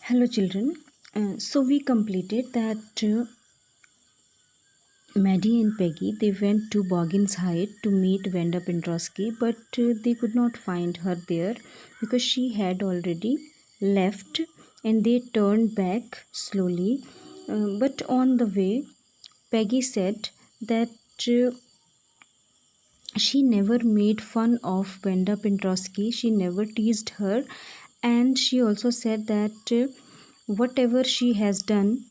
Hello, children. So we completed that Maddie and Peggy they went to Boggin's Height to meet Venda Pendrosky, but they could not find her there because she had already left, and they turned back slowly. But on the way, Peggy said that she never made fun of Venda Pendrosky. She never teased her, and she also said that whatever she has done,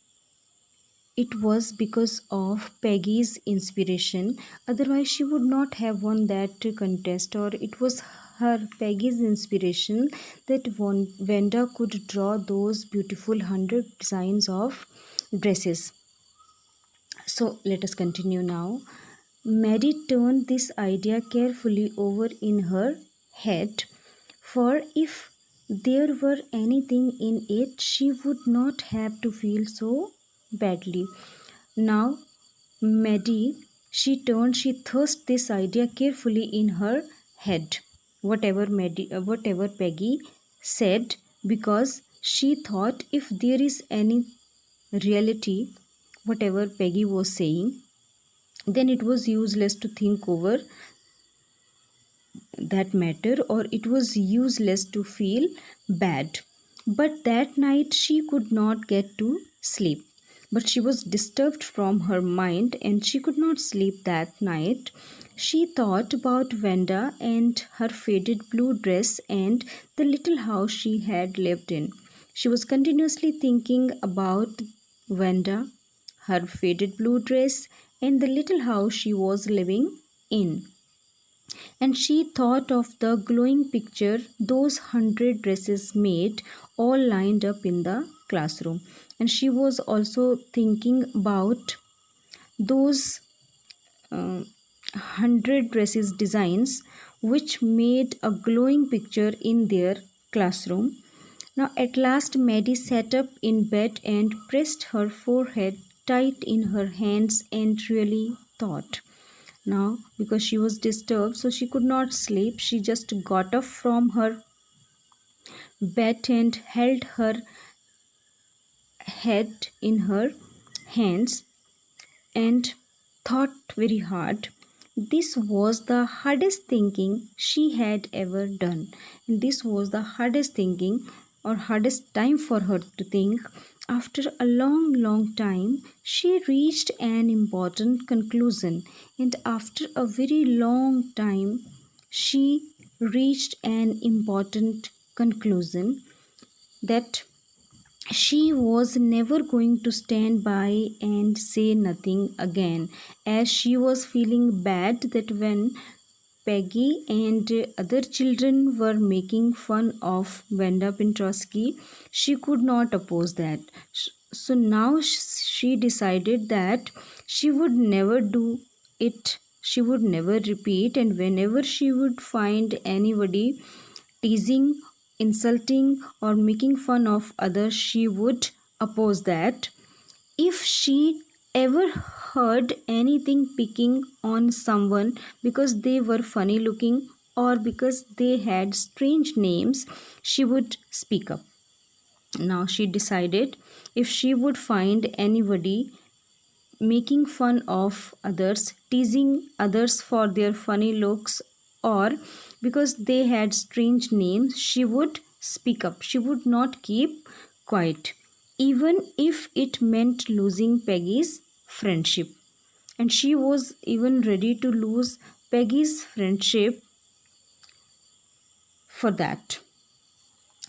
it was because of Peggy's inspiration. Otherwise, she would not have won that contest, or it was her Peggy's inspiration that Venda could draw those beautiful 100 designs of dresses. So let us continue now. Mary turned this idea carefully over in her head, for if there were anything in it, she would not have to feel so badly. Now, Maddie, she thrust this idea carefully in her head, whatever Peggy said, because she thought if there is any reality, whatever Peggy was saying, then it was useless to think over that matter, or it was useless to feel bad. But that night she could not get to sleep. But she was disturbed from her mind and she could not sleep that night. She thought about Vanda and her faded blue dress and the little house she had lived in. She was continuously thinking about Vanda, her faded blue dress, and the little house she was living in, and she thought of the glowing picture those 100 dresses made, all lined up in the classroom. And she was also thinking about those 100 dresses designs which made a glowing picture in their classroom. Now at last Maddie sat up in bed and pressed her forehead tight in her hands and really thought. Now, because she was disturbed, so she could not sleep, she just got up from her bed and held her head in her hands and thought very hard. This was the hardest thinking she had ever done. And this was the hardest thinking or hardest time for her to think. After a long, long time, she reached an important conclusion. And after a very long time, she reached an important conclusion that she was never going to stand by and say nothing again, as she was feeling bad that when Peggy and other children were making fun of Vanda Pintrosky, she could not oppose that. So now she decided that she would never do it, she would never repeat, and whenever she would find anybody teasing, insulting, or making fun of others, she would oppose that. If she ever heard anything picking on someone because they were funny looking or because they had strange names, she would speak up. Now she decided if she would find anybody making fun of others, teasing others for their funny looks, or because they had strange names, she would speak up. She would not keep quiet, even if it meant losing Peggy's friendship. And she was even ready to lose Peggy's friendship for that.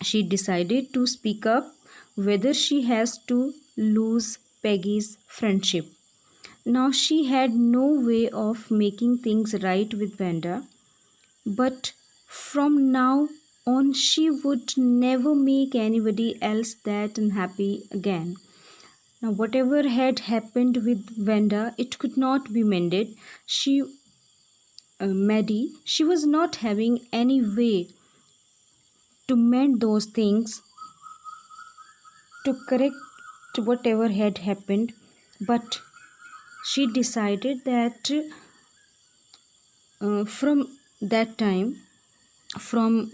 She decided to speak up whether she has to lose Peggy's friendship. Now she had no way of making things right with Vanda, but from now on she would never make anybody else that unhappy again. Now whatever had happened with Vanda, it could not be mended. Maddie, she was not having any way to mend those things, to correct whatever had happened, but she decided that from that time, from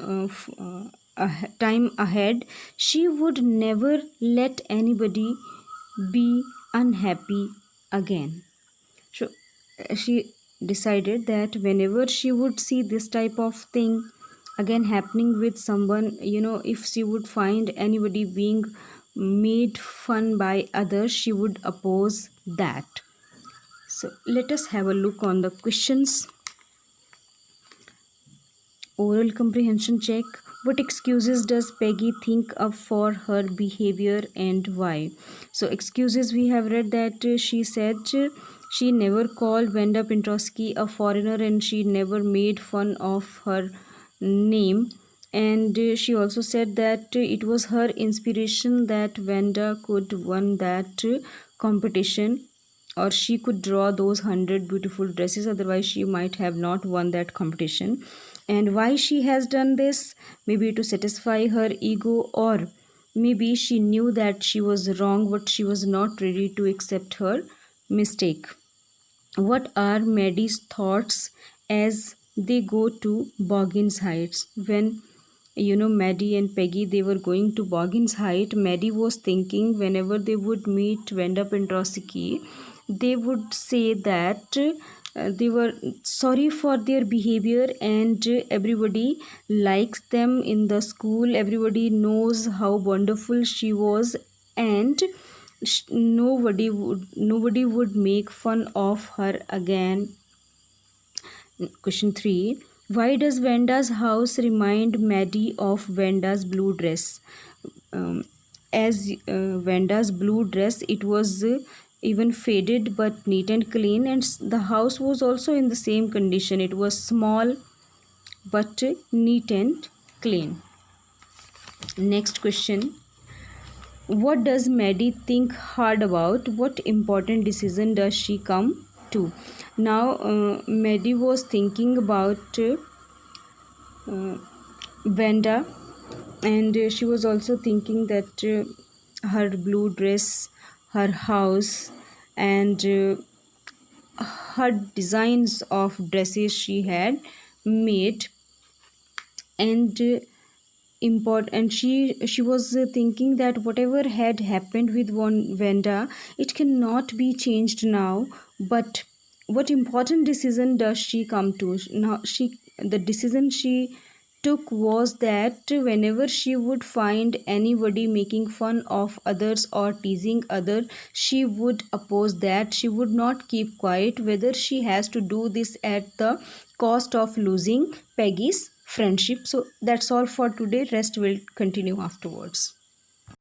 time ahead, she would never let anybody be unhappy again. So she decided that whenever she would see this type of thing again happening with someone, if she would find anybody being made fun by others, she would oppose that. So let us have a look on the questions. Oral comprehension check. What excuses does Peggy think of for her behavior and why? So, excuses we have read that she said she never called Venda Pintrosky a foreigner and she never made fun of her name. And she also said that it was her inspiration that Venda could won that competition, or she could draw those 100 beautiful dresses, otherwise she might have not won that competition. And why she has done this? Maybe to satisfy her ego, or maybe she knew that she was wrong but she was not ready to accept her mistake. What are Maddie's thoughts as they go to Boggins Heights? When Maddie and Peggy, they were going to Boggins Height, Maddie was thinking whenever they would meet Venda Pentrosky, they would say that they were sorry for their behavior, and everybody likes them in the school, everybody knows how wonderful she was, and nobody would make fun of her again. Question 3. Why does Venda's house remind Maddie of Venda's blue dress? As Venda's blue dress, it was even faded but neat and clean, and the house was also in the same condition. It was small but neat and clean. Next question. What does Maddie think hard about? What important decision does she come to? Now, Maddie was thinking about Vanda, and she was also thinking that her blue dress, her house, and her designs of dresses she had made, and and she was thinking that whatever had happened with one Vanda, it cannot be changed now. But what important decision does she come to now? The decision she took was that whenever she would find anybody making fun of others or teasing others, she would oppose that. She would not keep quiet, whether she has to do this at the cost of losing Peggy's friendship. So that's all for today. Rest will continue afterwards.